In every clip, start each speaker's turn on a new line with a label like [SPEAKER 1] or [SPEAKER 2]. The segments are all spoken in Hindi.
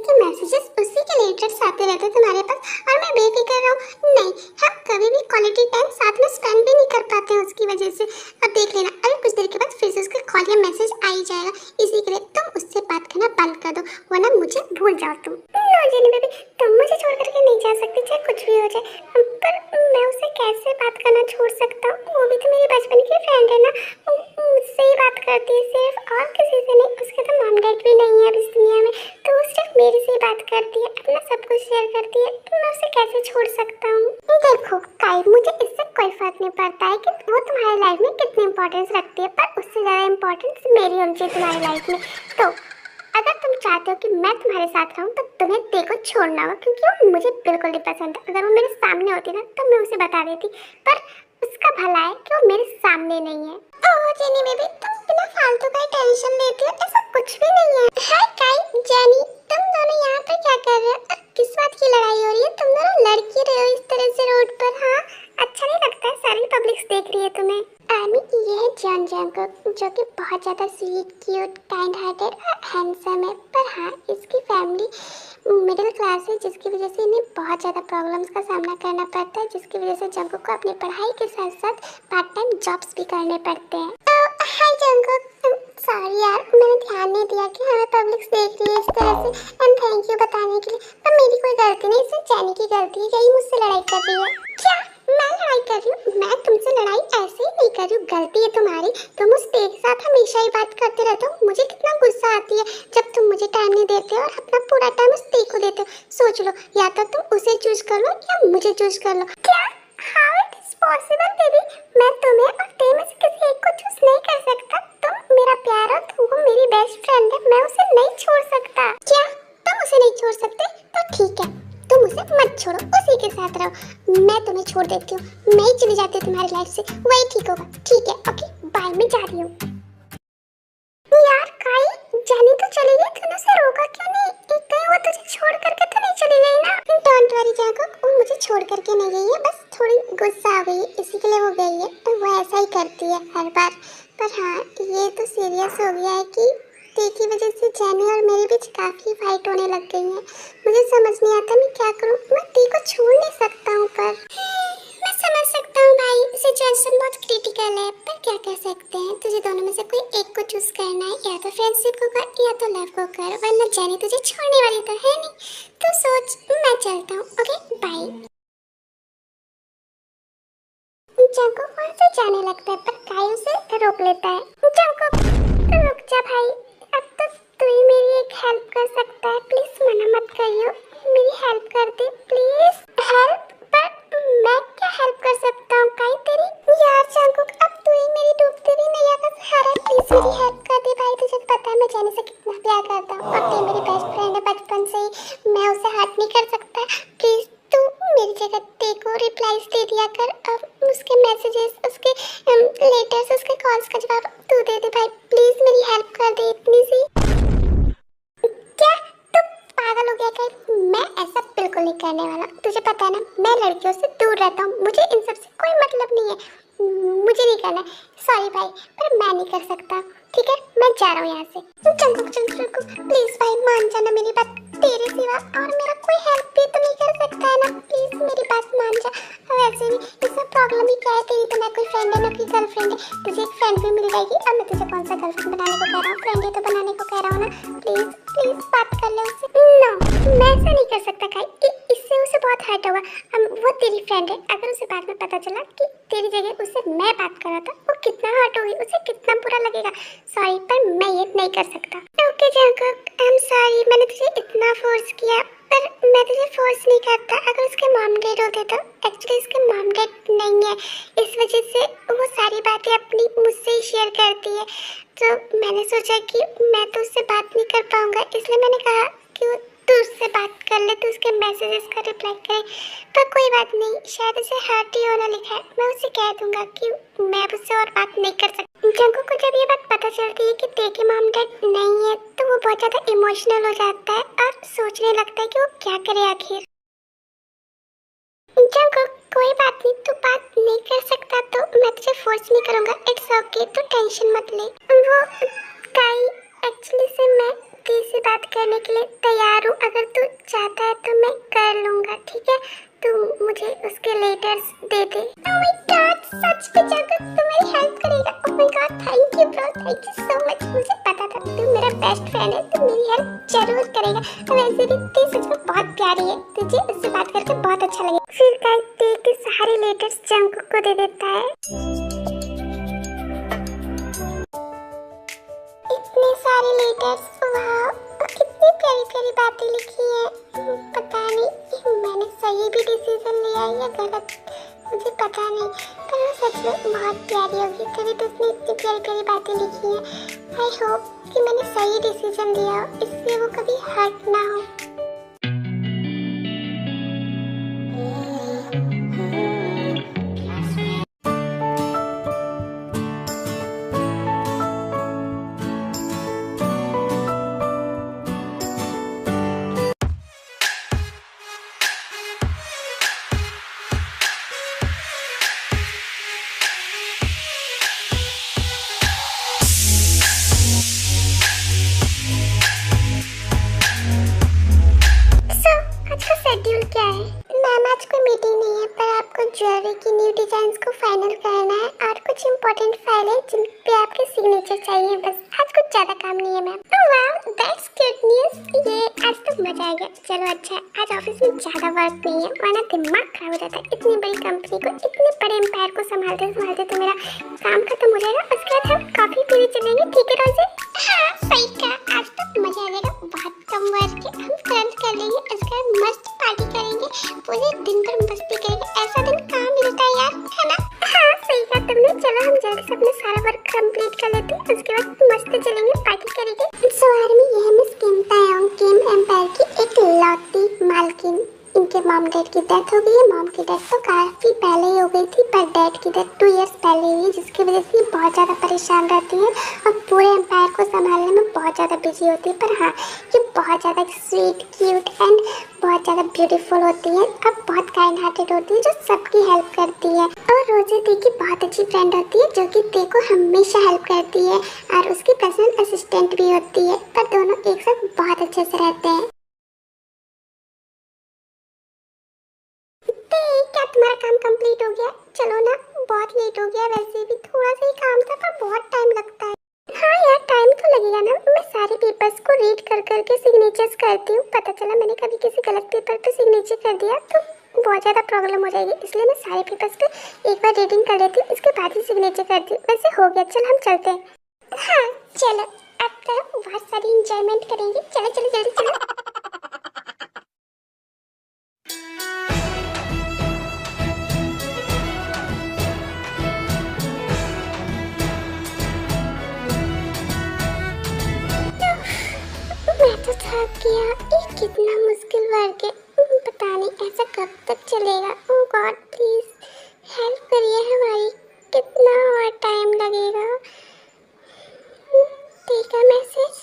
[SPEAKER 1] के मैसेजेस उसी के रिलेटेड आते रहते तुम्हारे पास और मैं बेफिक्र रहूं। नहीं, हम कभी भी क्वालिटी टाइम साथ में स्पेंड भी नहीं कर पाते हैं उसकी वजह से। अब देख लेना, अरे कुछ देर के बाद फिर से उसका कॉल या मैसेज आ ही जाएगा। इसी के लिए तुम उससे बात करना बंद कर दो, वरना मुझे भूल जाओ तुम। नो जेनी बेबी, तुम मुझे छोड़ करके नहीं जा सकती, चाहे कुछ भी हो जाए। पर मैं उससे कैसे बात करना छोड़ सकता हूँ? वो भी तो मेरी बचपन की फ्रेंड है ना, मुझसे ही बात करती है सिर्फ, और किसी से नहीं। उसके तो मॉम डैड भी नहीं है अब इस दुनिया में, तो वो सिर्फ मेरे से ही बात करती है, अपना सब कुछ शेयर करती है। तो मैं उसे कैसे छोड़ सकता हूँ? देखो काई, मुझे इससे कोई फर्क नहीं पड़ता है कि वो तुम्हारी लाइफ में कितनी इंपॉर्टेंस रखती है, पर उससे ज़्यादा इंपॉर्टेंस मेरी होनी चाहिए तुम्हारी लाइफ में। तो अगर तुम चाहते हो कि मैं तुम्हारे साथ रहूं तो तुम्हें देखो छोड़ना होगा, क्योंकि वो मुझे बिल्कुल नहीं पसंद है। अगर वो मेरे सामने होती ना तो मैं उसे बता देती, पर उसका भला है कि वो मेरे सामने नहीं है। ओह जेनी बेबी, तुम बिना फालतू का टेंशन लेती हो, ऐसा कुछ भी नहीं है। हाय काई, जेनी, तुम दोनों यहाँ पे क्या कर रहे हो? किस बात की लड़ाई हो रही है? तुम दोनों लड़की रहे हो इस तरह से रोड पर? हाँ, अच्छा नहीं लगता है, सारी पब्लिक देख रही है तुम्हें। ये है जॉन जंगकुक, जो कि बहुत ज़्यादा स्वीट, क्यूट, काइंड हार्टेड और हैंडसम है। पर हाँ, इसकी फैमिली मिडिल क्लास है, जिसकी वजह से इन्हें बहुत ज़्यादा प्रॉब्लम्स का सामना करना पड़ता है, जिसकी वजह से जंगकुक को अपनी पढ़ाई के साथ साथ पार्ट टाइम जॉब्स भी करने पड़ते हैं। हाय जंगकुक, सॉरी यार, मैंने ध्यान नहीं दिया कि हमें पब्लिक देख रही है इस तरह से, एंड थैंक यू बताने के लिए। पर मेरी कोई गलती नहीं, सिर्फ जेनी की गलती है। यही मुझसे लड़ाई कर रही है क्या? मैं लड़ाई कर रही हूँ? मैं तुमसे लड़ाई ऐसे ही नहीं कर रही हूँ, गलती है तुम्हारी। तुम उस तेरे साथ हमेशा ही बात करते रहते हो, मुझे कितना गुस्सा आती है जब तुम मुझे टाइम नहीं देते हो और अपना पूरा टाइम उस ते को देते हो। सोच लो, या तो तुम उसे चूज कर लो या मुझे चूज कर लो। क्या? How it is possible baby? मैं तुम्हें और ते में से किसी एक को चूज नहीं कर सकता। तुम मेरा प्यार हो, तुम मेरी बेस्ट फ्रेंड है, मैं उसे नहीं छोड़ सकता। क्या तुम उसे नहीं छोड़ सकते? तो ठीक है, तुम उसे मत छोड़ो, उसी के साथ रहो। मैं तुम्हें छोड़ देती हूँ, मैं ही चली जाती हूँ तुम्हारी लाइफ से, वही ठीक होगा। ठीक है, ओके बाय, मैं जा रही हूँ। यार काई, जानी तो चली गई, तूने उसे रोका क्यों नहीं? एक कहीं वो तुझे छोड़ करके तो नहीं चली गई ना? डोंट वरी जंगकुक, वो मुझे छोड़ करके नहीं गई है, बस थोड़ी गुस्सा आ गई है, इसी के लिए वो गई है। तो वो ऐसा ही करती है हर बार। पर हाँ, ये तो सीरियस हो गया है कि ते की वजह से जेनी और मेरे बीच काफी फाइट होने लग गई है। मुझे समझ नहीं आता मैं क्या करूं। मैं ते को छोड़ नहीं सकता हूं, पर मैं समझ सकता हूं भाई, सिचुएशन बहुत क्रिटिकल है, पर क्या कर सकते हैं। तुझे दोनों में से कोई एक को चूज करना है, या तो फ्रेंडशिप को कर या तो लव को कर, वरना जेनी तुझे छोड़ने वाली तो है नहीं। तो सोच, मैं चलता हूँ, ओके बाय। जंगकुक वहाँ से जाने लगता है, पर काई उसे रोक लेता है। जंगकुक रुक जा भाई, अब तो तू ही मेरी एक हेल्प कर सकता है, प्लीज मना मत करियो, मेरी हेल्प कर दे प्लीज। हेल्प? पर मैं क्या हेल्प कर सकता हूँ काई तेरी? यार जंगकुक, अब तू ही मेरी डूबती हुई नैया का सहारा है, प्लीज मेरी हेल्प कर दे भाई। तुझे पता है मैं जेनी से कितना प्यार करता हूँ, और ते मेरी बेस्ट फ्रेंड है बचपन से ही, मैं उसे हर्ट नहीं कर सकता। प्लीज तू मेरी जगह ते को रिप्लाईज दे दिया कर, अब उसके मैसेजेस, उसके लेटर्स, उसके कॉल्स का जवाब तू दे दे भाई, प्लीज मेरी हेल्प कर दे इतनी सी। क्या तू पागल हो गया क्या? मैं ऐसा बिल्कुल नहीं करने वाला, तुझे पता है ना मैं लड़कियों से दूर रहता हूँ, मुझे इन सब से कोई मतलब नहीं है, मुझे नहीं करना। सॉरी भाई, पर मैं नहीं कर सकता, ठीक है मैं जा रहा हूँ यहाँ से। जंगकुक प्लीज भाई मान जाना मेरी बात, तेरे सिवा और मेरा कोई हेल्प भी तो नहीं कर सकता है ना, प्लीज मेरी बात मान जा। वैसे भी इसमें प्रॉब्लम ही क्या है, तेरी तो ना कोई फ्रेंड है ना कोई गर्लफ्रेंड है, तुझे एक फ्रेंड भी मिल जाएगी। अब मैं तुझे कौन सा गर्लफ्रेंड बनाने को कह रहा हूँ, फ्रेंड ही तो बनाने को कह रहा हूँ ना। प्लीज प्लीज बात कर ले उससे। नो, मैं ऐसा नहीं कर सकता काई, इससे उसे बहुत हर्ट होगा। वो तेरी फ्रेंड है, अगर उसे बाद में पता चला कि तेरी जगह उससे मैं बात कर रहा था, वो कितना हर्ट होगी, उसे कितना बुरा लगेगा। सॉरी, पर मैं ये नहीं कर सकता। Okay Jungkook, I am sorry, मैंने तुझे इतना फोर्स किया, पर मैं तुझे फोर्स नहीं करता। अगर उसके मॉम डैड होते तो, एक्चुअली उसके मॉम डैड नहीं है, इस वजह से वो सारी बातें अपनी मुझसे ही शेयर करती है। तो मैंने सोचा कि मैं तो उससे बात नहीं कर पाऊंगा, इसलिए मैंने कहा कि वो तू उससे बात कर ले, तू उसके मैसेजेस का रिप्लाई करे। पर कोई बात नहीं, शायद उसे हर्ट ही होना लिखा है, मैं उसे कह दूंगा कि मैं उससे और बात नहीं कर सकती। जंगकुक को जब ये बात पता चलती है कि ते के मॉम डैड नहीं है, तो वो बहुत ज़्यादा इमोशनल हो जाता है और सोचने लगता है कि वो क्या करे आखिर। जंगकुक कोई बात नहीं, तू बात नहीं कर सकता तो मैं तुझे फोर्स नहीं करूँगा, इट्स ओके, तू टेंशन मत ले। वो काई, एक्चुअली से मैं ते से बात करने के लिए तैयार हूँ, अगर चाहता है तो मैं कर लूंगा, ठीक है? तू मुझे उसके लेटर्स दे दे। ओह माय गॉड, सच में जाकर तू मेरी हेल्प करेगा? Oh my god, thank you bro, thank you so much. मुझे पता था तू मेरा बेस्ट फ्रेंड है, तू मेरी हेल्प जरूर करेगा। वैसे भी तू सच में बहुत प्यारी है, तुझे उससे बात करके बहुत अच्छा लगे। फिर कल देख के सारे लेटर्स जंगकुक को दे देता है। इतने सारे लेटर्स, वाह, कितनी प्यारी प्यारी बातें लिखी है। पता नहीं मैंने सही भी डिसीजन लिया या गलत, मुझे पता नहीं, पर वो सच में बहुत प्यारी होगी, तभी तो उसने इतनी प्यारी प्यारी बातें लिखी हैं। आई होप कि मैंने सही डिसीजन लिया हो, इससे वो कभी हर्ट ना हो। आज का शेड्यूल क्या है? मैम आज कोई मीटिंग नहीं है, पर आपको ज्वेलरी की न्यू डिजाइन्स को फाइनल करना है और कुछ इम्पोर्टेंट फाइल है जिन पे आपके सिग्नेचर चाहिए, बस। आज कुछ ज्यादा काम नहीं है ma'am. Oh wow, that's good news. ये आज तो मजा आ गया। चलो अच्छा है, आज ऑफिस में ज्यादा वर्क नहीं है, वरना दिमाग खराब हो जाता है। इतनी बड़ी कंपनी को, इतने बड़े एम्पायर को संभालते संभालते तो मेरा काम खत्म हो जाएगा। उसके बाद हम कॉफी पीने चलेंगे, ठीक है रोजे? हाँ सही कहा, आज तो मजा आ जाएगा। बहुत कम वर्क है, हम तुरंत कर लेंगे। उसके बाद मस्त पार्टी करेंगे, पूरे दिन भर मस्ती करेंगे। ऐसा दिन कहाँ मिलता है यार, है ना? हाँ सही कहा तुमने। चलो हम जल्दी से अपना सारा वर्क कंप्लीट कर लेते हैं, उसके बाद मस्त चलेंगे, पार्टी करेंगे। सो आर्मी, ये है मिस किम तायोंग, किम एम्पायर की एक लौती मालकिन। इनके मॉम डैड की डेथ हो गई है। मॉम की डेथ तो काफी पहले ही हो गई थी, पर डैड की डेथ 2 इयर्स पहले हुई, जिसकी वजह से ये बहुत ज्यादा परेशान रहती है और पूरे एम्पायर को संभालने में बहुत ज्यादा बिजी होती है। पर हाँ, ये बहुत ज्यादा स्वीट, क्यूट एंड बहुत ज्यादा ब्यूटीफुल होती है और बहुत काइंड हार्टेड होती है, जो सबकी हेल्प करती है। और रोजे दी की बहुत अच्छी फ्रेंड होती है, जो कि दी को हमेशा हेल्प करती है और उसकी पर्सनल असिस्टेंट भी होती है। पर दोनों एक साथ बहुत अच्छे से रहते हैं। क्या तुम्हारा काम कंप्लीट हो गया? चलो ना, बहुत लेट हो गया। वैसे भी थोड़ा सा ही काम था, पर बहुत टाइम लगता है। हाँ यार, टाइम तो लगेगा ना। मैं सारे पेपर्स को रीड कर करके सिग्नेचर्स करती हूँ। पता चला मैंने कभी किसी गलत पेपर पे सिग्नेचर कर दिया तो बहुत ज़्यादा प्रॉब्लम हो जाएगी, इसलिए मैं सारे पेपर्स पे एक बार रीडिंग कर लेती हूँ, उसके बाद ही सिग्नेचर करती हूँ। वैसे हो गया, चल हम चलते हैं। हाँ चलो, अब तो बहुत सारी इंजॉयमेंट करेंगे। चलो चलो जल्दी चलो। मैं तो थक गया। ये कितना मुश्किल वर्क है। पता नहीं ऐसा कब तक चलेगा। ओह गॉड, प्लीज हेल्प करिए हमारी। कितना और टाइम लगेगा? देखा मैसेज?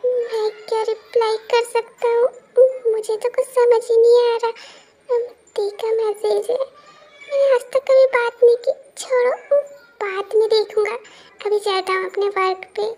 [SPEAKER 1] मैं क्या रिप्लाई कर सकता हूँ? मुझे तो कुछ समझ ही नहीं आ रहा। देखा मैसेज है, मैंने आज तक कभी बात नहीं की। छोड़ो, बाद में देखूंगा। अभी जाता हूँ अपने वर्क पे।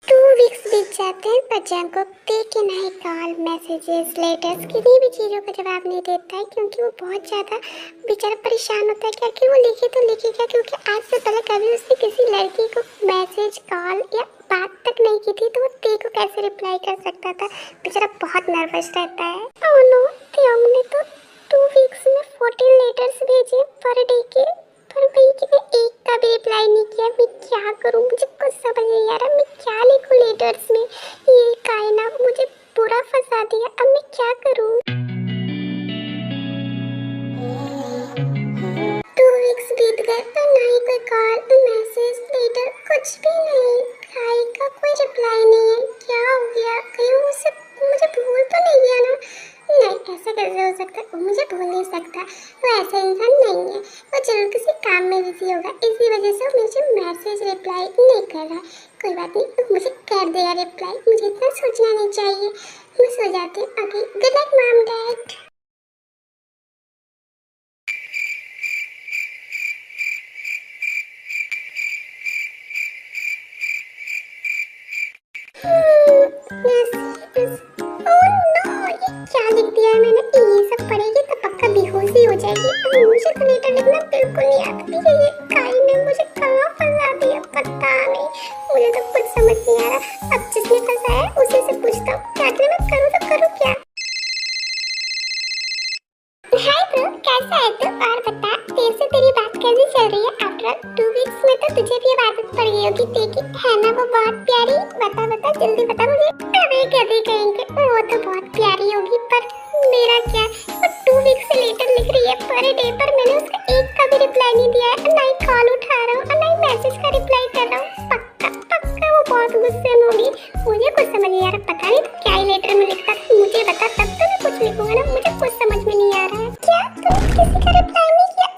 [SPEAKER 1] 2 वीक्स बीत जाते हैं, पर जंगकुक देख के नहीं कॉल, मैसेजेस, लेटर्स, किसी भी चीज़ों का जवाब नहीं देता है, क्योंकि वो बहुत ज़्यादा बेचारा परेशान होता है कि आखिर वो लिखे तो लिखे क्या, क्योंकि आज से पहले कभी उसने किसी लड़की को मैसेज, कॉल या बात तक नहीं की थी, तो वो ते को कैसे रिप्लाई कर सकता था? बेचारा बहुत नर्वस रहता है। ओह नो, त्याग ने तो 2 वीक्स में 14 लेटर्स भेजे पर डे के, पर भाई कि मैं एक का भी रिप्लाई नहीं किया। मैं क्या करूं? मुझे कुछ समझ नहीं आ रहा, मैं क्या लिखूं लेटर्स में? ये कायना मुझे पूरा फंसा दिया। अब मैं क्या करूं? 2 वीक्स बीत गए, पर ना ही कोई कॉल, मैसेज, लेटर, कुछ भी नहीं। भाई का कोई रिप्लाई नहीं है। क्या हो गया? कहीं वो मुझे भूल तो नहीं गया ना? नहीं, ऐसा कैसे हो सकता है? वो मुझे भूल नहीं सकता। वो ऐसा इंसान नहीं है। वो जरूर किसी काम में बिजी होगा, इसी वजह से वो मुझे मैसेज रिप्लाई नहीं कर रहा। कोई बात नहीं, वो मुझे कर देगा रिप्लाई। मुझे इतना सोचना नहीं चाहिए। मैं सो जाती हूँ। Okay, good night mom dad. क्या लिख दिया है मैंने? ये सब पढ़ेगी तो पक्का बेहोश ही हो जाएगी। मुझे तो लेटर लिखना बिल्कुल नहीं आता। ये काई ने मुझे कहाँ फंसा दिया पता नहीं। मुझे तो कुछ समझ नहीं आ रहा। अब जिसने फंसाया है उसी से पूछता हूँ क्या मैं करूँ तो करूँ क्या। हाय ब्रो, कैसा है तू? और बता, देर से तेरी बात कैसी चल रही है? आफ्टर 2 वीक्स में तो तुझे भी अब आदत पड़ गई होगी देखी है ना वो बहुत प्यारी। बता बता जल्दी बता मुझे। अरे कभी कहेंगे वो तो बहुत प्यारी होगी पर मेरा क्या, वो 2 वीक्स से लेटर लिख रही है पर डे पर मैंने उसका एक का भी रिप्लाई नहीं दिया है। ना ही कॉल उठा रहा हूँ और ना ही मैसेज का रिप्लाई कर रहा हूँ। पक्का पक्का वो बहुत गुस्से में होगी। मुझे कुछ समझ नहीं आ रहा, पता नहीं तो क्या ही लेटर में लिखता। मुझे बता तब तो मैं कुछ लिखूंगा ना। मुझे कुछ समझ में नहीं आ रहा है। क्या तूने किसी का रिप्लाई नहीं किया?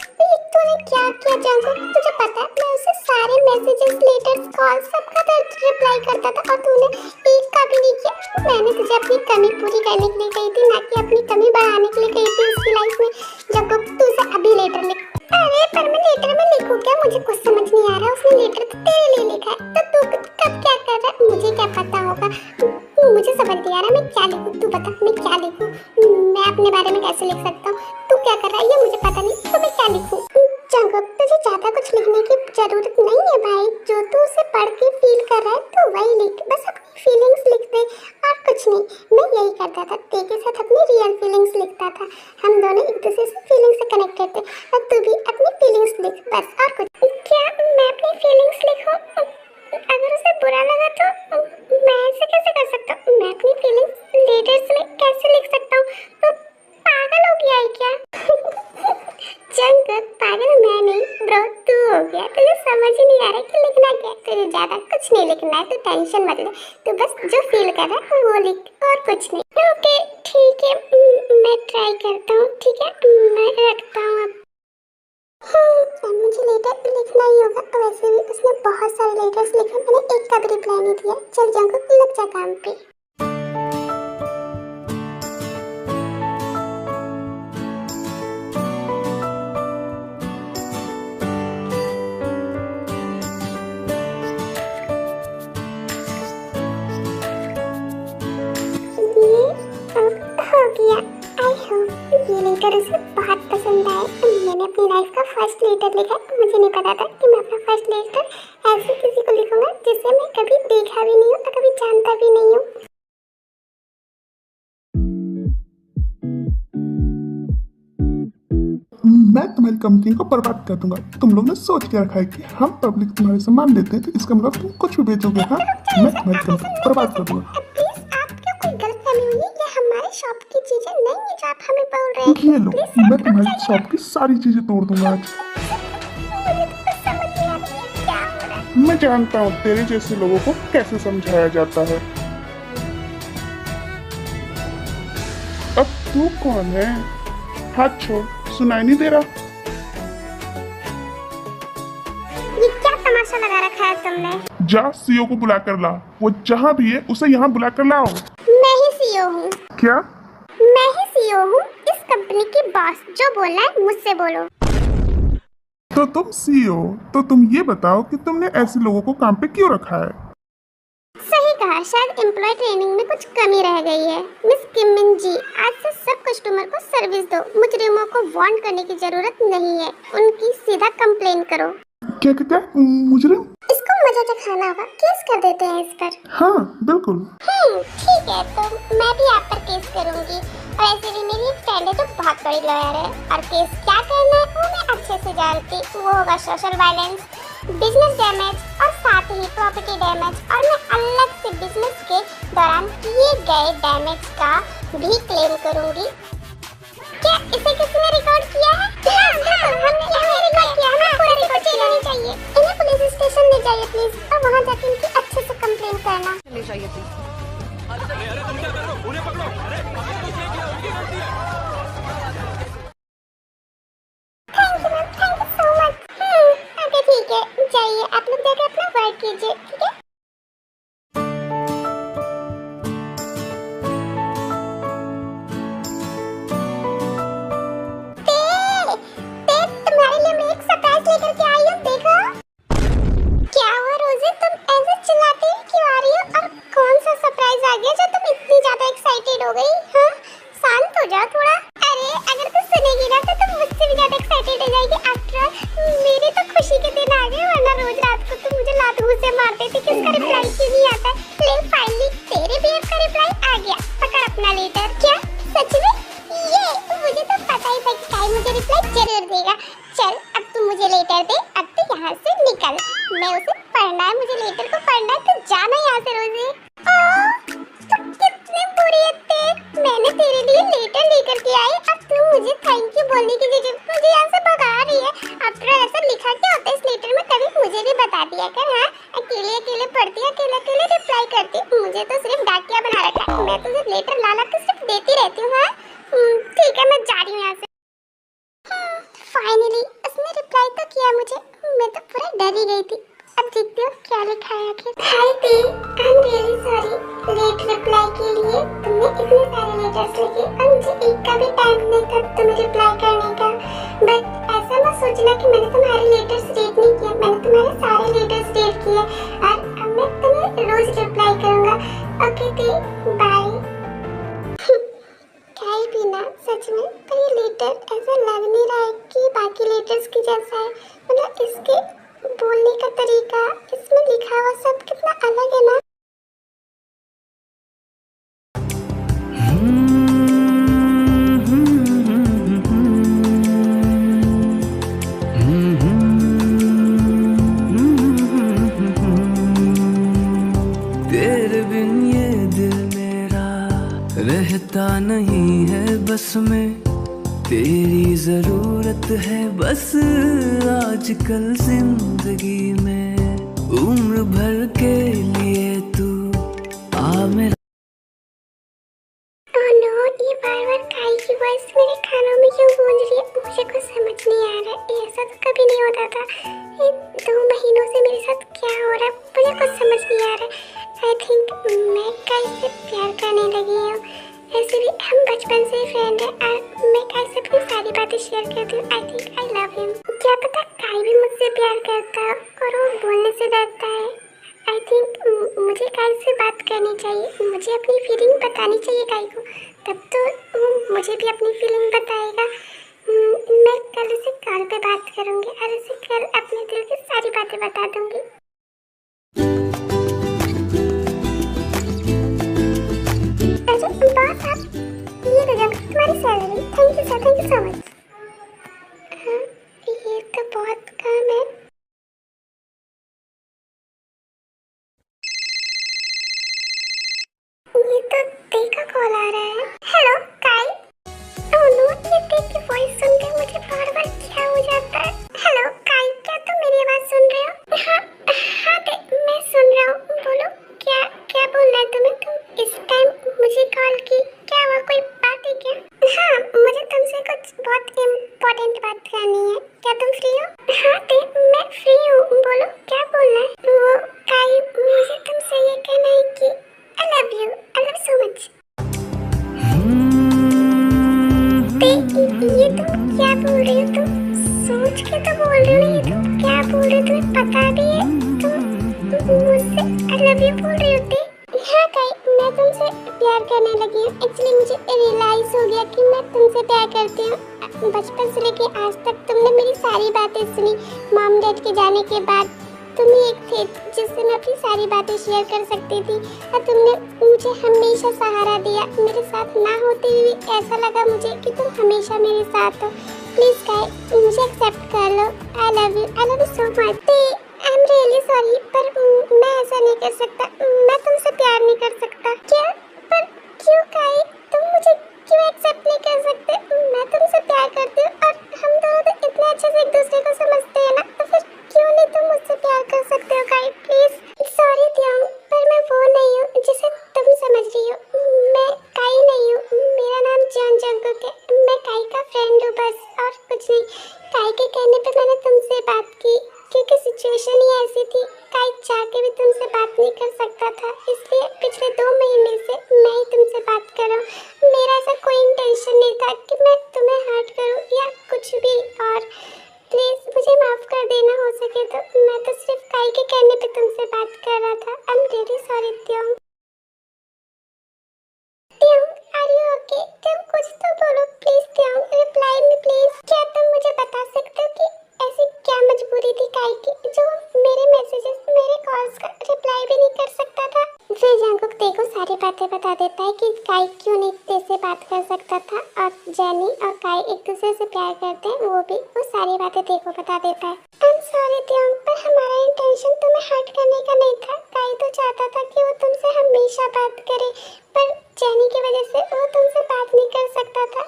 [SPEAKER 1] तूने क्या किया जांगो? तुझे पता है मैं उसे सारे मैसेजेस, लेटर्स, कॉल सबका रिप्लाई करता था और तूने एक का भी नहीं किया। मैंने तुझे अपनी कमी पूरी करने के लिए कही थी, ना कि अपनी कमी बढ़ाने के लिए कही थी उसकी लाइफ में। जब तू उसे अभी लेटर लिख। अरे पर मैं लेटर में लिखूं क्या? मुझे कुछ समझ नहीं आ रहा। उसने लेटर तो तेरे लिए लिखा है तो तू कब क्या कर रहा है? मुझे क्या पता होगा। मुझे समझ नहीं आ रहा मैं क्या लिखूं। तू बता मैं क्या लिखूं? मैं अपने बारे में कैसे लिख सकता हूँ? तू क्या कर रहा है ये मुझे पता नहीं, तो मैं क्या लिखूं? जंगो तुझे ज्यादा कुछ लिखने की जरूरत नहीं है भाई। जो तू उसे पढ़ के फील कर रहा है तो वही लिख। बस अपनी फीलिंग्स लिख दे और कुछ नहीं। मैं यही करता था, तेरे के साथ अपनी रियल फीलिंग्स लिखता था। हम दोनों एक दूसरे से फीलिंग्स से कनेक्टेड थे और तू भी अपनी फीलिंग्स लिख बस, और कुछ। क्या मैं अपनी फीलिंग्स लिखूं? अगर उसे बुरा लगा तो मैं ऐसे कैसे कर सकता हूँ? मैं अपनी फीलिंग्स लेटर्स में कैसे लिख सकता हूँ? तो पागल हो गया है क्या? जंग पागल मैं नहीं ब्रो, तू हो गया। तुझे समझ ही नहीं आ रहा कि लिखना क्या है। तुझे ज्यादा कुछ नहीं लिखना है, तो टेंशन मत ले। तू बस जो फील कर रहा है वो लिख और कुछ नहीं। ओके ठीक है, मैं ट्राई करता हूँ। ठीक है मैं रखता हूँ अब। मुझे लेटर लिखना ही होगा। वैसे भी उसने बहुत सारे लेटर्स लिखे, मैंने एक का भी रिप्लाई नहीं दिया। चल जंग लग जा काम पे। हो गया। आई होप ये लेटर उसे बहुत पसंद आए। मैंने अपनी लाइफ का फर्स्ट लेटर लिखा। मुझे नहीं पता था कि मैं अपना फर्स्ट लेटर ऐसे किसी को लिखूंगा जिसे मैं कभी देखा भी नहीं हूँ और कभी जानता भी नहीं हूँ।
[SPEAKER 2] मैं तुम्हारी कंपनी को बर्बाद कर दूंगा। तुम लोग ने सोच के रखा है कि हम पब्लिक तुम्हारे सामान देते हैं तो इसका मतलब तुम कुछ भी बेचोगे। हाँ, मैं तुम्हारी कंपनी बर्बाद कर दूंगा।
[SPEAKER 1] हमारे शॉप की चीजें नहीं है जो आप हमें बोल रहे हैं।
[SPEAKER 2] ये लो, मैं तुम्हारी शॉप की सारी चीजें तोड़ दूंगा आज। मैं जानता हूँ तेरे जैसे लोगों को कैसे समझाया जाता है। अब तू कौन है? हाथ छोड़, सुनाई नहीं दे रहा?
[SPEAKER 1] ये क्या तमाशा लगा रखा है तुमने?
[SPEAKER 2] जा सीईओ को बुला कर ला। वो जहाँ भी है उसे यहाँ बुला कर लाओ।
[SPEAKER 1] मैं ही सीईओ हूँ।
[SPEAKER 2] क्या?
[SPEAKER 1] मैं ही सीईओ हूँ इस कंपनी की बॉस। जो बोलना है मुझसे बोलो।
[SPEAKER 2] तो तुम सीईओ, तो तुम ये बताओ कि तुमने ऐसे लोगों को काम पे क्यों रखा है?
[SPEAKER 1] सही कहा, शायद एम्प्लॉय ट्रेनिंग में कुछ कमी रह गई है। मिस किमिन जी, आज से सब कस्टमर को सर्विस दो। मुजरिमों को वार्न करने की जरूरत नहीं है, उनकी सीधा कंप्लेन करो।
[SPEAKER 2] क्या क्या क्या? मुजरिम?
[SPEAKER 1] इसको मजा चखाना होगा, केस कर देते हैं इस पर।
[SPEAKER 2] हाँ बिल्कुल।
[SPEAKER 1] ठीक है, तो मैं भी आप पर केस करूंगी। और ऐसे भी मेरी एक फ्रेंड है जो बहुत बड़ी लॉयर है और केस क्या करना है वो मैं अच्छे से जानती। वो होगा सोशल वायलेंस, बिजनेस डैमेज और साथ ही प्रॉपर्टी डैमेज। और मैं अलग से बिजनेस के दौरान किए गए डैमेज का भी क्लेम करूंगी। क्या इसे किसी ने रिकॉर्ड किया है? हाँ, हमने रिकॉर्ड किया है। हमें पूरा रिकॉर्ड चाहिए चाहिए। इन्हें पुलिस स्टेशन ले जाइए प्लीज और वहाँ जाके इनकी अच्छे से कंप्लेन करना।
[SPEAKER 3] ले जाइए प्लीज।
[SPEAKER 4] अरे तुम क्या कर रहे हो? उन्हें पकड़ो। अरे
[SPEAKER 1] thank you so much. Okay ठीक है, जाइए आप लोग जाके अपना वर्क कीजिए। ठीक है। तुम्हारे लिए मैं एक सरप्राइज लेकर के आई हूँ, देखो। क्या हुआ रोजी, तुम ऐसे चिल्लाती क्यों आ रही हो? और कौन सा सरप्राइज आ गया जो तुम इतनी ज्यादा एक्साइटेड हो गई? हाँ, करती, मुझे तो सिर्फ डाकिया बना रखा है। मैं तुझे लेटर ला के सिर्फ देती रहती हूँ। हाँ ठीक है, मैं जा रही हूँ यहाँ से। फाइनली उसने रिप्लाई तो किया मुझे, मैं तो पूरा डर ही गई थी। अब देखती हूँ क्या लिखा है आखिर। हाय दी, I am really sorry late reply के लिए। तुमने इतने सारे लेटर्स लिखे और मुझे एक का भी टाइम नहीं था तुम्हें रिप्लाई करने का। बट ऐसा मत सोचना कि मैंने तुम्हारे लेटर्स रीड नहीं किए, मैंने तुम्हारे सारे लेटर्स रीड किए और अब मैं तुम्हें रोज रिप्लाई करूँगा। ओके दी, बाय। क्या ही पीना सच में, पर ये लेटर ऐसा लग नहीं रहा है कि बाकी लेटर्स की जैसा है। मतलब इसके बोलने का तरीका, इसमें लिखा हुआ सब कितना अलग है ना।
[SPEAKER 3] तेरे बिन ये दिल मेरा रहता नहीं है बस में, तेरी जरूरत है बस आजकल जिंदगी में। उम्र भर के लिए तू आ मेरा।
[SPEAKER 1] ओह नो, ये बार-बार काई की वॉइस मेरे कानों में क्यों गूंज रही है? मुझे कुछ समझ नहीं आ रहा है। ऐसा तो कभी नहीं होता था। ये 2 महीनों से मेरे साथ क्या हो रहा है मुझे कुछ समझ नहीं आ रहा है। आई थिंक मैं काई से प्यार करने लगी हूँ। ऐसे भी हम बचपन से ही फ्रेंड हैं और मैं काई से अपनी सारी बातें शेयर करती हूँ। I think I love him. क्या पता काई भी मुझसे प्यार करता है और वो बोलने से डरता है। आई थिंक मुझे काई से बात करनी चाहिए, मुझे अपनी फीलिंग बतानी चाहिए काई को, तब तो वो मुझे भी अपनी फीलिंग बताएगा। मैं कल उसे कॉल पे बात करूँगी और उसे कल अपने दिल की सारी बातें बता दूँगी। अच्छा बॉस, आप ये ले जाओ तुम्हारी salary. Thank you sir, thank you so much. हाँ, ये तो बहुत काम है। ये तो देखा कॉल आ रहा है। हेलो काई। ओह नो, ये देख की वॉइस सुनकर मुझे बार-बार क्या हो जाता है। हेलो काई, क्या तुम मेरी आवाज सुन रहे हो? हाँ हाँ मैं सुन रहा हूँ। बोलो क्या क्या बोलना है तुम्हें? तुम इस टाइम मुझे कॉल की, क्या हुआ, कोई बात है क्या? हाँ, मुझे तुमसे कुछ बहुत इम्पोर्टेंट बात करनी है। क्या तुम फ्री हो? हाँ मैं फ्री हूँ, बोलो क्या बोलना है। वो काई, मुझे तुमसे ये कहना है कि I love you so much। ये तुम क्या बोल रही हो? तुम सोच के तो बोल रही हो ना, ये तुम क्या बोल रही हो? तुम्हें पता भी है तुम मुझसे I love you बोल रही होती। हाँ काई, मैं तुमसे प्यार करने लगी हूँ। एक्चुअली मुझे रियलाइज हो गया कि मैं तुमसे प्यार करती हूँ। बचपन से लेके आज तक तुमने मेरी सारी बातें सुनी। मॉम डैड के जाने के बाद तुम ही एक थे जिससे मैं अपनी सारी बातें शेयर कर सकती थी और तुमने मुझे हमेशा सहारा दिया। मेरे साथ ना होते हुए ऐसा लगा मुझे कि तुम हमेशा मेरे साथ हो। प्लीज काई, मुझे एक्सेप्ट कर लो। I love you so much. I am really sorry, पर मैं ऐसा नहीं कर सकता। मैं तुमसे प्यार नहीं कर सकता। क्या? पर क्यों काई? तुम मुझे क्यों एक्सेप्ट नहीं कर सकते? मैं तुमसे प्यार करती हूँ और हम दोनों तो इतने अच्छे से एक दूसरे को समझते हैं ना, तो फिर क्यों नहीं तुम मुझसे प्यार कर सकते हो काई? प्लीज। सॉरी त्योंग, पर मैं वो नहीं हूँ जिसे तुम समझ रही हो। मैं काई नहीं हूँ, मेरा नाम जॉन जंगकुक है। मैं काई का फ्रेंड हूँ बस, और कुछ नहीं। काई के कहने पे मैंने तुमसे बात की क्योंकि सिचुएशन ही ऐसी थी। काई चाह के भी तुमसे बात नहीं कर सकता था, इसलिए पिछले 2 महीने से मैं ही तुमसे बात कर रहा हूँ। मेरा ऐसा कोई इंटेंशन नहीं था कि मैं तुम्हें हर्ट करूँ या कुछ भी। और प्लीज मुझे माफ कर देना, हो सके तो। मैं तो सिर्फ काई के कहने पे तुमसे बात कर रहा था। I am really sorry Taehyung. Taehyung, are you okay? तुम कुछ तो बोलो please Taehyung, reply me please. क्या तुम मुझे बता सकते हो कि ऐसी क्या मजबूरी थी काई की जो मेरे मैसेजेस, मेरे कॉल्स का रिप्लाई भी नहीं कर सकता था? फिर जंगकुक देखो सारी बातें बता देता है कि काई क्यों नहीं तेरे से बात कर सकता था, और जेनी और काई एक दूसरे से प्यार करते हैं, वो सारी बातें देखो बता देता है। आई एम सॉरी त्योंग, पर हमारा इंटेंशन तुम्हें हर्ट करने का नहीं था। काई तो चाहता था कि वो तुमसे हमेशा बात करे, पर जेनी की वजह से वो तुमसे बात नहीं कर सकता था।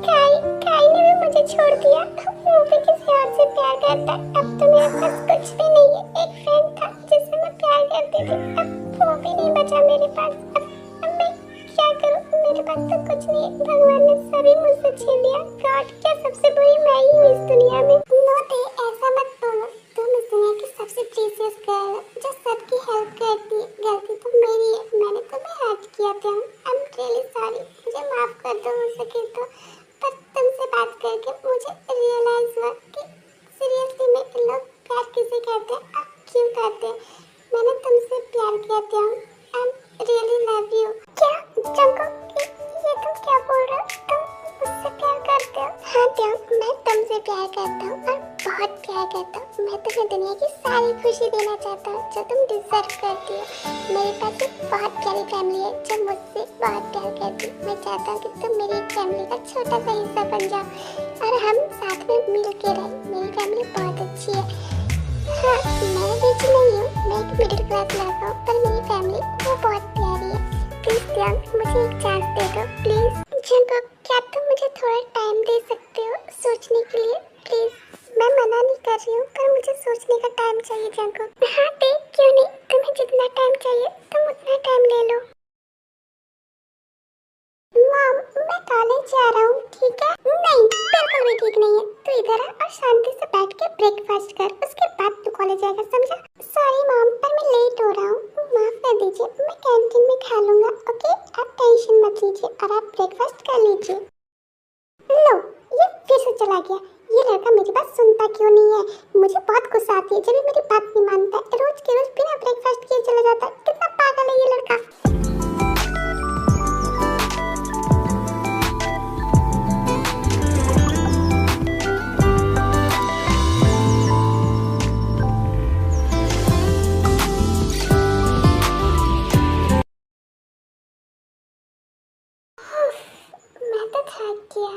[SPEAKER 1] काई ने भी मुझे छोड़ दिया, वो भी किसी और से प्यार करता है। अब तो मेरे पास कुछ भी नहीं है। एक फ्रेंड था जिससे मैं प्यार करती थी, अब वो पास। अब मैं क्या करूं? मेरे पास तो कुछ नहीं है। भगवान ने सभी मुझसे छीन लिया। गॉड, क्या सबसे बुरी मैं ही हूँ इस दुनिया में। नो दे, ऐसा मत बोलो। तुम इस दुनिया की सबसे प्रीशियस गर्ल हो जो सबकी हेल्प करती है। गलती तो मेरी है, मैंने तुम्हें हर्ट किया था। आई एम रियली सॉरी, मुझे माफ कर दो हो सके तो। पर तुमसे बात करके मुझे रियलाइज हुआ कि सीरियसली में लोग प्यार किसे कहते हैं और क्यों करते हैं। मैंने तुमसे प्यार किया था। I am really love you. क्या जंगकुक, ये तुम क्या बोल रहे हो? तुम मुझसे प्यार करते हो? हाँ त्याग, मैं तुमसे प्यार करता हूँ और बहुत प्यार करता हूँ। मैं तुम्हें दुनिया की सारी खुशी देना चाहता हूँ जो तुम डिजर्व करती हो। मेरे पास एक बहुत प्यारी फैमिली है जो मुझसे बहुत प्यार करती है। मैं चाहता हूँ कि तुम मेरी फैमिली का छोटा सा हिस्सा बन जाओ और हम साथ में मिल के रहें। मेरी फैमिली बहुत अच्छी है। हाँ, मैं रिच नहीं हूँ, मैं एक मिडिल क्लास लड़का हूँ, पर मेरी फैमिली वो बहुत प्यारी है। प्लीज त्याग, मुझे एक चांस दे दो प्लीज। जंगकुक, क्या तुम मुझे थोड़ा टाइम दे सकते हो सोचने के लिए प्लीज? मैं मना नहीं कर रही हूँ, पर मुझे सोचने का टाइम चाहिए जंगकुक। हाँ दे, क्यों नहीं, तुम्हें जितना टाइम चाहिए तुम उतना टाइम ले लो। मॉम, मैं कॉलेज जा रहा हूँ, ठीक है? नहीं, बिल्कुल भी ठीक नहीं है। तू इधर आ और शांति से बैठ के ब्रेकफास्ट कर, उसके बाद तू कॉलेज जाएगा, समझा? सॉरी मॉम, पर मैं लेट हो रहा हूँ, माफ कर दीजिए। मैं कैंटीन में खा लूंगा, ओके? आप टेंशन मत लीजिए और आप ब्रेकफास्ट कर लीजिए। लो, ये फिर से चला गया। ये लड़का मेरी बात सुनता क्यों नहीं है? मुझे बहुत गुस्सा आती है जब ये मेरी बात नहीं मानता है। रोज के रोज बिना ब्रेकफास्ट किए चला जाता है। कितना पागल है ये लड़का। मैं तो थक गया।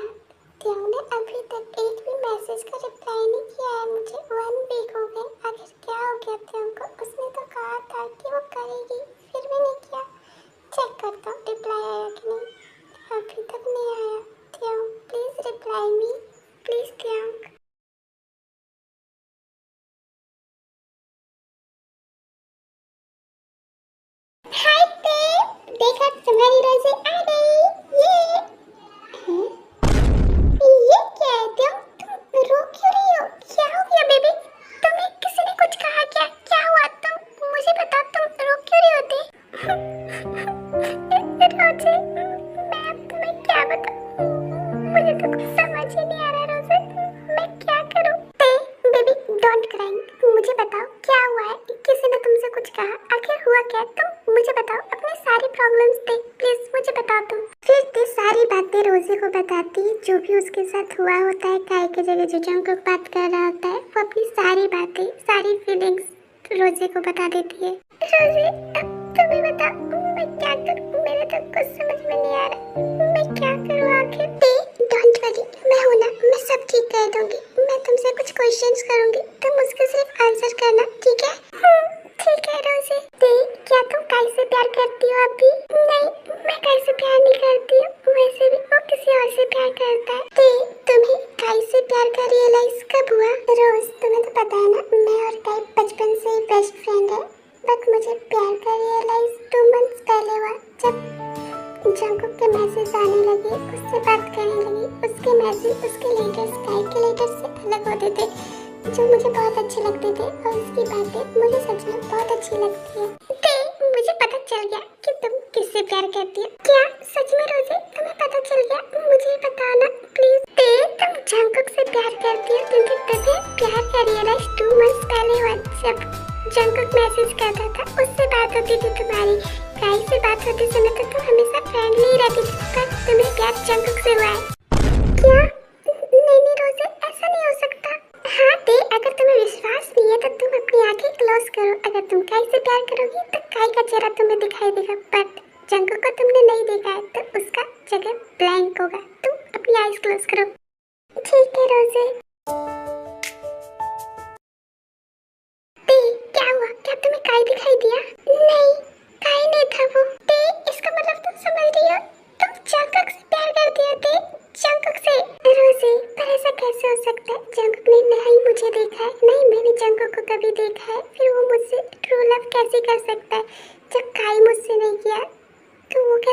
[SPEAKER 1] त्याग ने अभी तक एक भी मैसेज का रिप्लाई नहीं किया है मुझे। 1 वीक हो गए। आखिर क्या हो गया त्याग को? उसने तो कहा था कि वो करेगी, फिर भी नहीं किया। चेक करता हूँ रिप्लाई आया कि नहीं। अभी तक नहीं आया। त्याग प्लीज रिप्लाई मी, प्लीज त्याग। हाय बेब, देखा तुम्हारी रोज़े आ गई। ये क्या है त्याग? तुम रो क्यों रही हो? क्या हो गया बेबी? तुम्हें किसी ने कुछ कहा क्या? क्या हुआ? तुम मुझे बताओ, तुम रो क्यों रही होती? रोज़े, मैं अब तुम्हें क्या बताऊं? मुझे तो कुछ समझ ही नहीं आ रहा रोज़े, मैं क्या करूं? बेबी डोंट क्राई, मुझे बताओ क्या हुआ है? किसी ने तुमसे कुछ कहा? आखिर हुआ क्या? तुम मुझे बताओ, अपनी सारी प्रॉब्लम्स दे, प्लीज मुझे बताओ तुम। फिर ते सारी बातें रोज़े को बताती है, जो भी उसके साथ हुआ होता है। काय की जगह जो जंगकुक बात कर रहा होता है, वो अपनी सारी बातें, सारी फीलिंग्स रोज़े को बता देती है। रोज़े, अब तुम्हें बताओ मैं क्या करूं? मेरे तो कुछ समझ में नहीं आ रहा, मैं क्या करूं आखिर? डोंट वरी, मैं हूं ना, मैं सब ठीक कर दूंगी। मैं तुमसे कुछ क्वेश्चंस करूंगी, तुम उसके सिर्फ आंसर करना, ठीक है? ठीक है रोज़े। क्या तुम काय से प्यार करती हो अभी? नहीं, मैं काय से प्यार नहीं करती हूँ। वैसे भी वो किसी और से प्यार करता है। तुम्हें काय से प्यार का रियलाइज कब हुआ? रोज, तुम्हें तो पता है ना, मैं और काय बचपन से ही बेस्ट फ्रेंड है। बट मुझे प्यार का रियलाइज 2 मंथ्स पहले हुआ, जब जंगकुक के मैसेज आने लगे, उससे बात करने लगी। उसके मैसेज, उसके लेटर्स काय के लेटर्स से अलग होते थे, जो मुझे बहुत अच्छे लगते थे, और उसकी बातें मुझे सच में बहुत अच्छी लगती है। मुझे पता चल गया कि तुम किससे प्यार करती हो। क्या सच में रोज़े तुम्हें पता चल गया? मुझे बताना प्लीज। तुम जंगकुक से प्यार करती हो, क्योंकि तुम्हें प्यार का रियलाइज 2 मंथ्स पहले हुआ, जब जंगकुक मैसेज करता था, उससे बात होती थी तुम्हारी। काय से बात होते समय तो तुम हमेशा फ्रेंडली ही रहती थी, पर तुम्हें प्यार जंगकुक से हुआ है। क्या? नहीं रोज़े, ऐसा नहीं हो सकता। हाँ अगर तुम्हें विश्वास नहीं है तो तुम अपनी आंखें क्लोज करो। अगर तुम काय से प्यार करोगी तो काय का चेहरा तुम्हें दिखाई देगा, बट जंगकुक को तुमने नहीं देखा है तो उसका जगह ब्लैंक होगा। तुम अपनी आईज क्लोज करो। ठीक है रोज़े। क्या हुआ? क्या तुम्हें काय दिखाई दिया? नहीं, काय नहीं था वो। इसका मतलब तुम समझ रही हो, तुम जंगकुक से प्यार करती हो। जंगकुक से? रोज़े, पर ऐसा कैसे हो सकता है? जंगकुक ने नहीं मुझे देखा है, नहीं मैंने जंगकुक को कभी देखा है, फिर वो मुझसे ट्रू लव कैसे कर सकता है? जब काय मुझसे नहीं किया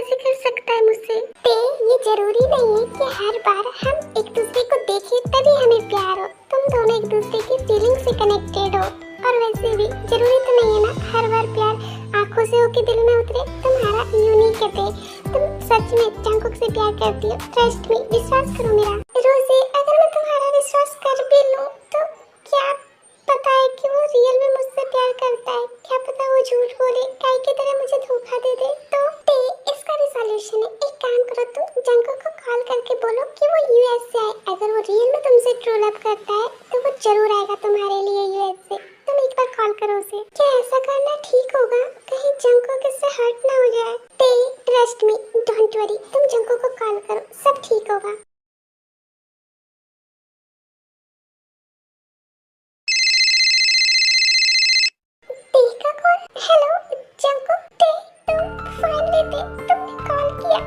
[SPEAKER 1] कैसे कर सकता है मुझसे? ते ये जरूरी नहीं है कि हर बार हम एक दूसरे को देखें तभी हमें प्यार हो। तुम दोनों एक दूसरे की फीलिंग से कनेक्टेड हो, और वैसे भी जरूरी तो नहीं है ना हर बार प्यार आंखों से होके दिल में उतरे। तुम्हारा यूनिक है। तुम सच में जंगकुक से प्यार करती हो। ट्रस्ट मी, विश्वास करो मेरा। रोजी, अगर मैं तुम्हारा विश्वास कर भी लूं तो क्या पता है कि वो रियल में मुझसे प्यार करता है। क्या पता वो झूठ बोले, गाय की तरह मुझे धोखा दे दे। तो इसका भी सॉल्यूशन है। एक काम करो, तुम जंगकुक को कॉल करके बोलो कि वो यूएस से आए। अगर वो रियल में तुमसे ट्रू लव करता है तो वो जरूर आएगा तुम्हारे लिए यूएस से। तुम एक बार कॉल करो उसे। क्या ऐसा करना ठीक होगा? कहीं जंगकुक इससे हर्ट ना हो जाए। ट्रस्ट मी, डोंट वरी, तुम जंगकुक को कॉल करो, सब ठीक होगा। का कॉल। हेलो जंगकुक, तुम फाइनली तुमने कॉल किया।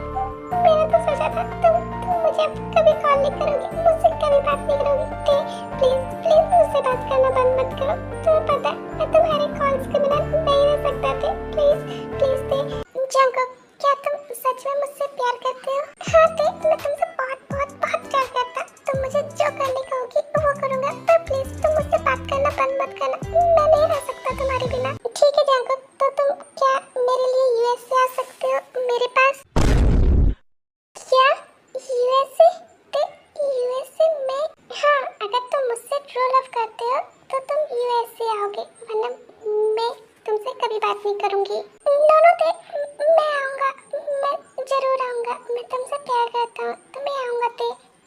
[SPEAKER 1] मैंने तो सोचा था तुम मुझे कभी कॉल नहीं करोगे, मुझसे कभी बात नहीं करोगे। प्लीज प्लीज मुझसे बात करना बंद मत करो। तुम्हें पता है मैं तुम्हारे कॉल्स के बिना नहीं रह सकता थे। प्लीज प्लीज जंगकुक, क्या तुम सच में मुझसे प्यार करते हो? हाँ मैं तुमसे बहुत बहुत बहुत प्यार करता। तुम मुझे जो करने कहोगी वो करूँगा, पर प्लीज तुम मुझसे बात करना बंद मत करना। मैं नहीं रह सकता तुम्हारे बिना। ठीक है जंगकुक, तो तुम क्या मेरे लिए यूएस से आ सकते हो मेरे पास? क्या यूएसए? यूएसए में? हाँ, अगर तुम मुझसे ट्रू लव करते हो तो तुम यूएसए आओगे, वरना मैं तुमसे कभी बात नहीं करूंगी। मैं आऊंगा, मैं जरूर आऊंगा। मैं तुमसे प्यार करता हूँ तो मैं आऊंगा।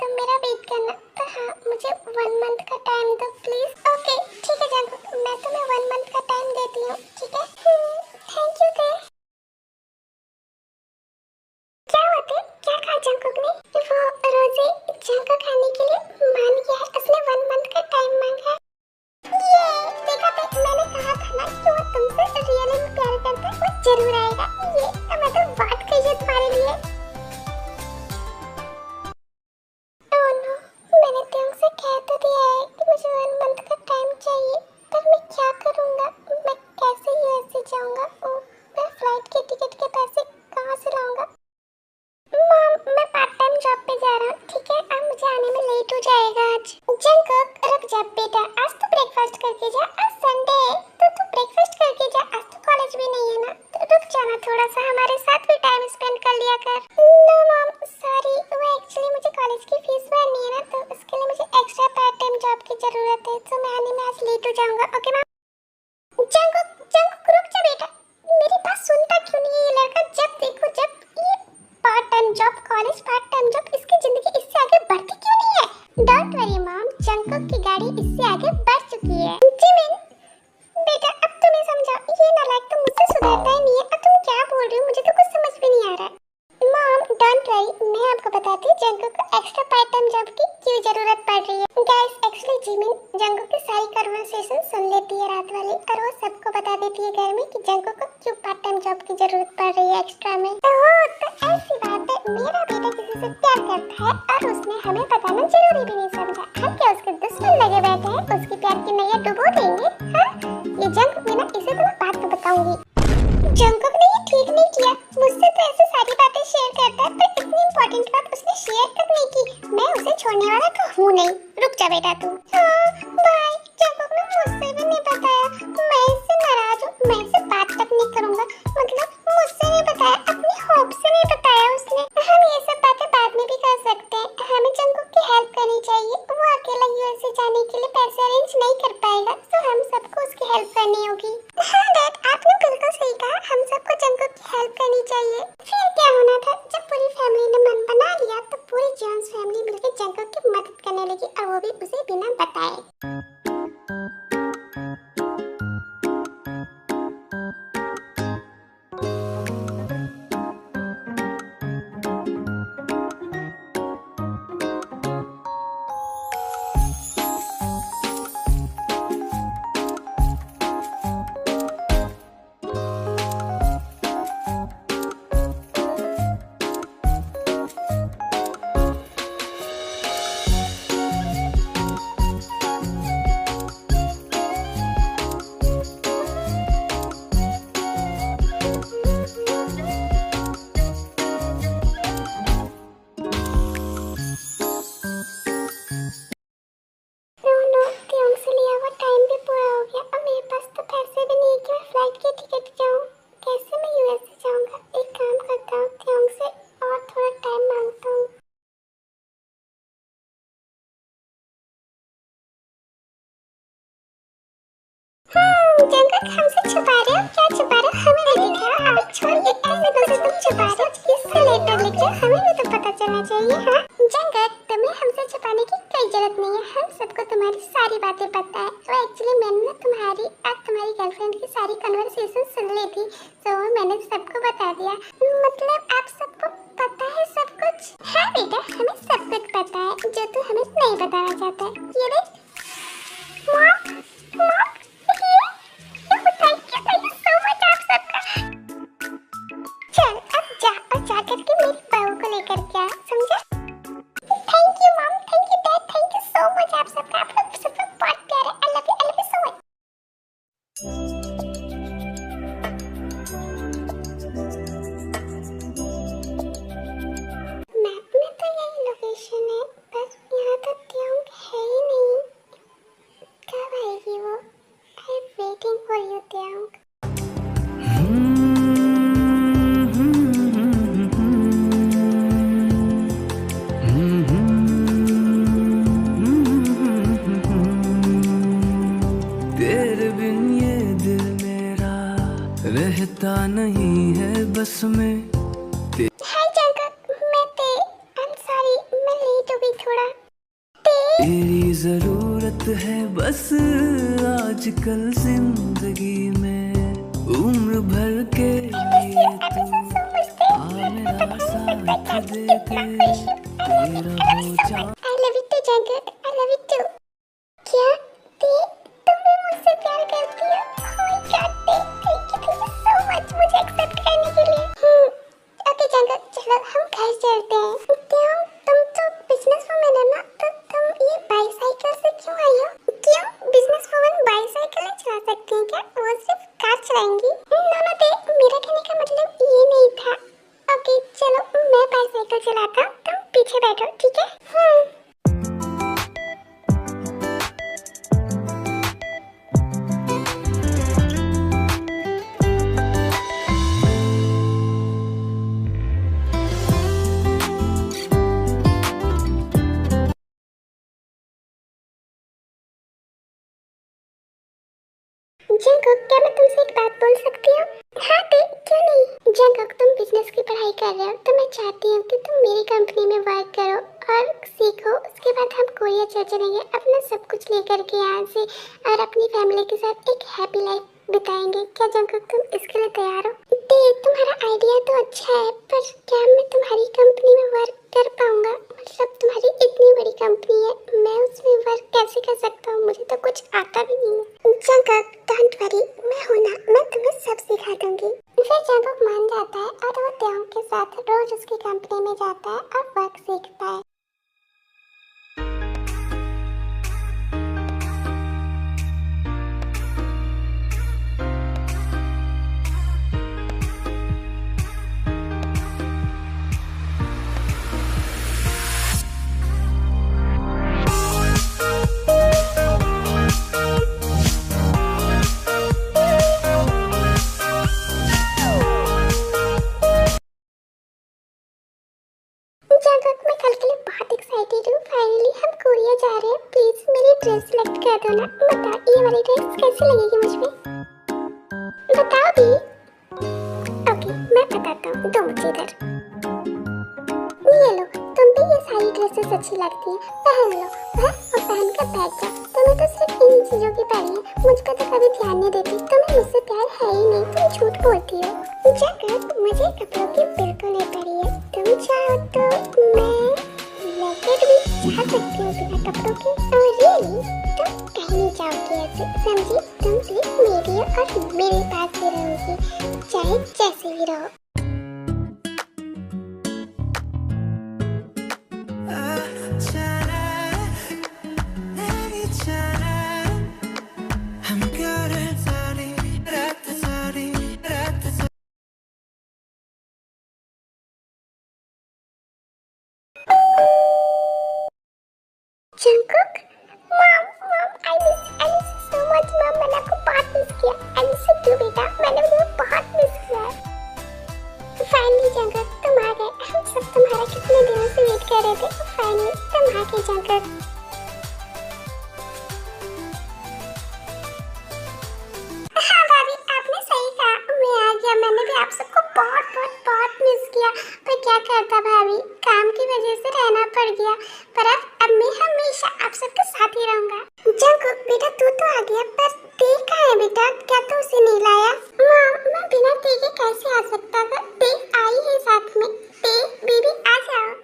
[SPEAKER 1] तुम मेरा वेट करना। तो हाँ, मुझे 1 मंथ का टाइम दो प्लीज। ओके ठीक है जंगकुक, मैं तुम्हें 1 मंथ का टाइम देती हूँ, ठीक है? Thank you. क्या होते? क्या कहा जंगकुक ने? वो रोजी जंगकुक खाने के लिए मान गया है। उसने 1 मंथ का टाइम मांगा है। ये देखा मैंने कहा था ना कि वो तुमसे रियली में प्यार करता है, वो जरूर आएगा। ये मैं तो बात कही है तुम्हारे लिए। ओह नो, मैंने तुमसे कह तो दिया है कि मुझे 1 मंथ का टाइम चाहिए, पर मैं क्या करूँगा? मैं कैसे यूएस से जाऊँगा? ओह, मैं फ्लाइट के टिकट के पैसे कहाँ से लाऊंगा? मॉम, मैं पार्ट टाइम जॉब पे जा रहा हूँ, ठीक है? अब मुझे आने में लेट हो जाएगा आज। जंगकुक रुक जा बेटा, आज तो ब्रेकफास्ट करके जा। आज संडे है तो तू ब्रेकफास्ट करके जा। आज तो कॉलेज भी नहीं है ना, तो रुक जाना थोड़ा सा, हमारे साथ भी टाइम स्पेंड कर लिया कर। नो मॉम, सॉरी, वो एक्चुअली मुझे कॉलेज की फीस भरनी है ना, तो उसके लिए मुझे एक्स्ट्रा पार्ट टाइम जॉब की जरूरत है, तो मैं आने में आज लेट हो जाऊंगा। Okay ma'am? जंगकुक रुक जा बेटा, मेरी बात सुनता क्यों नहीं है ये लड़का? जब देखो जब ये part time job, college, part time job, इसकी जिंदगी इससे आगे बढ़ती क्यों नहीं है? डोंट वरी मॉम, जंगकुक की गाड़ी इससे आगे बढ़ चुकी है। जिमिन बेटा, अब तुम्हें समझाओ, ये नालायक तो मुझसे सुधरता ही नहीं है। अब तुम क्या बोल रही हो? मुझे तो कुछ समझ भी नहीं आ रहा है। मॉम डोंट वरी, मैं आपको बताती हूँ जंगकुक को एक्स्ट्रा पार्ट टाइम जॉब की क्यों जरूरत पड़ रही है। गाइस, एक्चुअली जिमिन जंगकुक की सारी कन्वर्सेशन सुन लेती है रात वाली, और वो सबको बता देती है घर में कि जंगकुक को क्यों पार्ट टाइम जॉब की जरूरत पड़ रही है एक्स्ट्रा में। तो ऐसी बात है, मेरा बेटा किसी से प्यार करता है और उसने हमें बताना जरूरी भी नहीं समझा। हम क्या उसके दुश्मन लगे बैठे हैं? उसकी प्यार की नैया डुबो देंगे? हाँ, ये जंगकुक है ना, इसे तो मैं बात तो बताऊंगी। जंगकुक ने ये ठीक नहीं किया। मुझसे तो ऐसे सारी बातें शेयर करता है, पर इतनी इंपॉर्टेंट बात उसने शेयर तक नहीं की। मैं उसे छोड़ने वाला तो हूँ नहीं। रुक जा बेटा तू। हाँ बाय। जंगकुक ने मुझसे भी नहीं बताया। मैं इससे नाराज हूँ, मैं इससे बात तक नहीं करूँगा। मतलब मुझसे नहीं बताया, अपनी होप से नहीं बताया उसने। हम ये सब बातें बाद में भी कर सकते हैं। हमें जंगकुक की हेल्प करनी चाहिए। वो अकेला यूएस से जाने के लिए पैसे अरेंज नहीं कर पाएगा, तो हम सबको उसकी हेल्प करनी होगी। हाँ डैड, आपने बिल्कुल सही कहा, हम सबको जंगकुक की हेल्प करनी चाहिए। फिर क्या होना था? जब पूरी फैमिली ने मन बना लिया तो पूरी जॉन्स फैमिली मिलकर जंगकुक की मदद करने लगी, और वो भी उसे बिना बताए। दिनों से तुम छुपा रहे हो? किससे लेटर लिख रहे हो? हमें भी तो पता चलना चाहिए। हाँ जंगल, तुम्हें हमसे छुपाने की कोई जरूरत नहीं है। हम सबको तुम्हारी सारी बातें पता है। तो एक्चुअली मैंने तुम्हारी गर्लफ्रेंड की सारी कन्वर्सेशन सुन ली थी, तो मैंने सबको बता दिया। मतलब आप सबको पता है सब कुछ? हाँ बेटा, हमें सब कुछ पता है जो तू हमें नहीं बताना चाहता है। ये देख mom, mom, thank you so much आप सबका। चल अब जा और जा करके मेरी बहू को लेकर के आ, समझा? Thank you mom, thank you dad, thank you so much आप सबका। आप लोग सब लोग बहुत प्यारे। आई love you so much. Map में तो यही लोकेशन है, पर यहाँ तो ट्योंग है ही नहीं। कब आएगी वो? I am waiting for you Taehyung.
[SPEAKER 3] तेरे बिन ये दिल मेरा रहता नहीं है बस में।
[SPEAKER 1] हाय जंगल, I'm sorry, मैं लेट हो गई थोड़ा।
[SPEAKER 3] तेरी जरूरत है बस आजकल जिंदगी में, उम्र भर के लिए तू आ मेरा साथ दे दे, तेरा हो जा।
[SPEAKER 1] I love you too jungle, I love you too। क्या तुम भी मुझसे प्यार करती हो? Oh my God, thank you so much मुझे एक्सेप्ट करने के लिए। ओके जंगल, चलो हम घर चलते हैं। क्यों, तुम तो बिजनेस वुमन है ना, तो तुम ये बाईसाइकिल से क्यों आई हो? क्यों, बिजनेस वुमन बाईसाइकिल नहीं चला सकती हैं क्या? वो सिर्फ कार चलाएंगी? मेरा कहने का मतलब ये नहीं था। ओके चलो, मैं बाईसाइकिल चलाता हूँ, तुम पीछे बैठो, ठीक है? जंगक, क्या मैं तुमसे एक बात बोल सकती हूँ? हाँ क्यों नहीं? जंगक, तुम बिजनेस की पढ़ाई कर रहे हो, तो मैं चाहती हूँ कि तुम मेरी कंपनी में वर्क करो और सीखो। उसके बाद हम कोरिया चल चलेंगे, अपना सब कुछ लेकर के यहाँ से, और अपनी फैमिली के साथ एक हैप्पी लाइफ बिताएंगे। क्या जंगक, तुम इसके लिए तैयार हो? तुम्हारा आइडिया तो अच्छा है, पर क्या मैं तुम्हारी कंपनी में वर्क कर पाऊंगा? मतलब तुम्हारी इतनी बड़ी कंपनी है, मैं उसमें वर्क कैसे कर सकता हूँ? मुझे तो कुछ आता भी नहीं है। जंगक, डोंट वरी, मैं हूं ना, मैं तुम्हें सब सिखा दूंगी। फिर जंगक मान जाता है और वो ट्योंग के साथ रोज उसकी कंपनी में जाता है और वर्क सीखता है। जंगक, मैं कल के लिए बहुत एक्साइटेड हूँ। फाइनली हम कोरिया जा रहे हैं। प्लीज मेरी ड्रेस सिलेक्ट कर दो ना। बताओ ये वाली ड्रेस कैसी लगेगी मुझ पे? बताओ भी। ओके मैं बताता हूँ, दो मुझे इधर। ये लो, तुम भी ये सारी ड्रेसेस अच्छी लगती हैं, पहन लो। और पहन कर बैठ जाओ। तुम्हें तो सिर्फ इन चीजों की पड़ी है, मुझ पर तो कभी ध्यान नहीं देती। तुम्हें मुझसे प्यार है ही नहीं, तुम झूठ बोलती हो। जंगक, मुझे कपड़ों की बिल्कुल नहीं पड़ी है। तुम चाहो तो मैं नेकेड भी जा सकती हूँ बिना कपड़ों के। रियली, तुम कहीं नहीं जाओगी ऐसे, समझी? तुम सिर्फ मेरी हो और मेरे पास ही रहोगी, चाहे जैसे भी रहो। Jungkook, mom, I miss so much mom. मैंने आपको बहुत मिस किया। आई मिस यू टू बेटा, मैंने तुम्हें बहुत मिस किया। फाइनली जंगक, तुम आ गए। हम सब तुम्हारा कितने दिनों से वेट कर रहे थे। फाइनली तुम आ गए जंगक। हाँ भाभी, आपने सही कहा, मैं आ गया। मैंने भी आप सबको बहुत बहुत किया, पर क्या करता भाभी, काम की वजह से रहना पड़ गया। पर अब मैं हमेशा आप सबके साथ ही रहूंगा। जंकुक बेटा तू तो आ गया, पर ते कहाँ है बेटा? क्या तू उसे नहीं लाया? मैं बिना ते के कैसे आ सकता था? ते आई है साथ में। ते बेबी आ जाओ।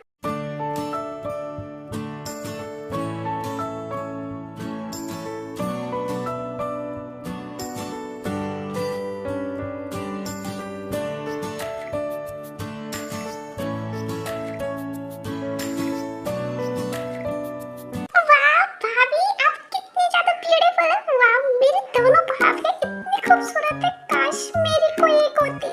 [SPEAKER 1] वाह भाभी, आप कितने ज्यादा ब्यूटीफुल है। वाह, मेरे दोनों भाभी इतने खूबसूरत है, काश मेरी कोई एक होती।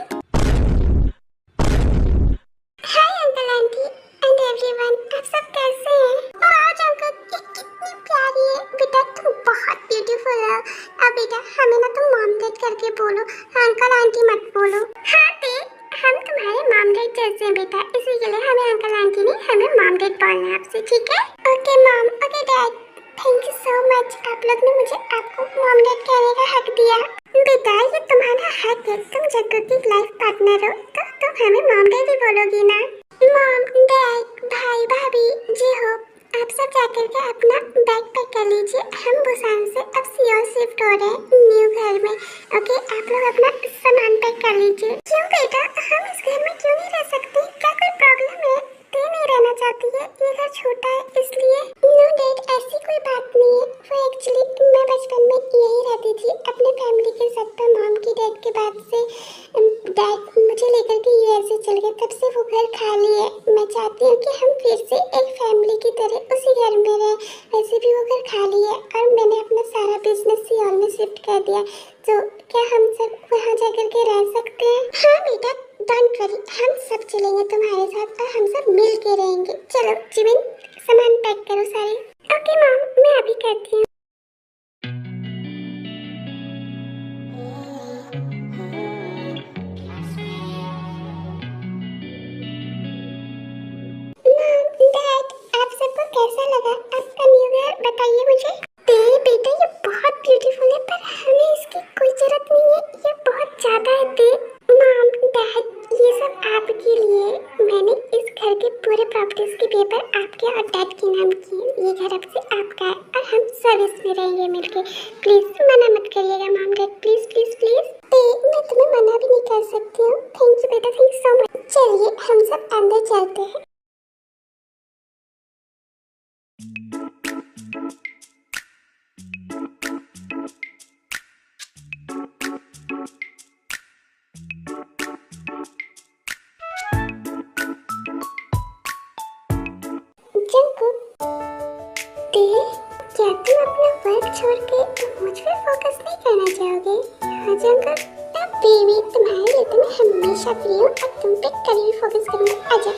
[SPEAKER 1] Hi uncle aunty and everyone, आप सब कैसे हैं? वाह जंकुक, ये कितनी प्यारी है। बेटा तुम बहुत ब्यूटीफुल हो। अब बेटा हमें ना तुम मॉम डैड करके बोलो, अंकल आंटी मत बोलो। हाँ ते, हम तुम्हारे मॉम डैड जैसे हैं बेटा, इसी के लिए हमें अंकल आंटी नहीं, हमें मॉम डैड बोलना है आपसे, ठीक है? Okay mom, okay dad, thank you so much. आप लोग ने मुझे आपको मॉम डैड कहने का हक दिया। बेटा ये तुम्हारा हक है, तुम जग्गू की लाइफ पार्टनर हो, तो तुम हमें मॉम डैड ही बोलोगी ना। मॉम डैड भाई भाभी जी हो, आप सब जाकर के अपना बैग पैक कर लीजिए। हम बुसान से अब सियोल शिफ्ट हो रहे हैं न्यू घर में। ओके आप लोग अपना सामान पैक कर लीजिए। क्यों बेटा, हम इस घर में क्यों नहीं रह सकते? क्या कोई प्रॉब्लम है? तू नहीं रहना चाहती है? ये घर छोटा है इसलिए? नो डैड, ऐसी कोई बात नहीं है। वो एक्चुअली मैं बचपन में यही रहती थी अपने फैमिली के साथ, पर मॉम की डेथ के बाद से डैड मुझे लेकर के यूएसए चल गए, तब से वो घर खाली है। मैं चाहती हूँ कि हम फिर से एक फैमिली की तरह उसी घर में रहें। वैसे भी वो घर खाली है और मैंने अपना सारा बिजनेस सियोल में शिफ्ट कर दिया, तो क्या हम सब वहाँ जाकर के रह सकते हैं? हाँ बेटा डोंट वरी, हम सब चलेंगे तुम्हारे साथ और हम सब मिल के रहेंगे। चलो जिमिन सामान पैक करो सारे। ओके मॉम, मैं अभी करती हूँ। डैड आप सबको कैसा लगा आपका न्यू ईयर, बताइए मुझे। बेटा ये बहुत ब्यूटीफुल है, पर हमें इसकी कोई जरूरत नहीं है, ये बहुत ज्यादा है। मॉम डैड ये सब आपके लिए, मैंने इस घर के पूरे प्रॉपर्टीज के पेपर आपके और डैड के नाम किए। ये घर अब से आपका है और हम सब इसमें रहेंगे मिलके। प्लीज मना मत करिएगा mom dad, please please please. मैं तुम्हें मना भी नहीं कर सकती हूँ। थैंक यू बेटा, थैंक यू सो मच। चलिए हम सब अंदर चलते हैं। जंकुक, क्या तुम अपना वर्क छोड़ के मुझ पे फोकस नहीं करना चाहोगे? हाँ जंकुक, बेबी तुम्हारे लिए तो मैं हमेशा फ्री हूँ और तुम पे कभी भी फोकस करूँगी। आजा।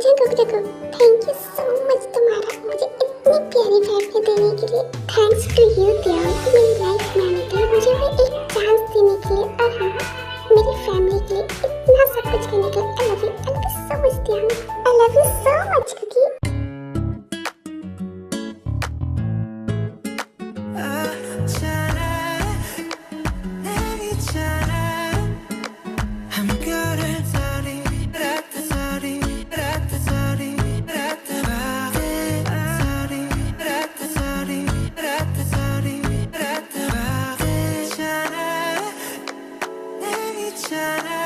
[SPEAKER 1] Jungkook thank you so much तुम्हारा मुझे इतनी प्यारी फैमिली देने के लिए। थैंक्स टू यू देव, मेरी लाइफ में आने के लिए, मुझे भी एक चांस देने के लिए, और हाँ मेरी फैमिली के लिए इतना सब कुछ करने के लिए। I love you so much Dev, I love you so much Cookie.
[SPEAKER 3] जाना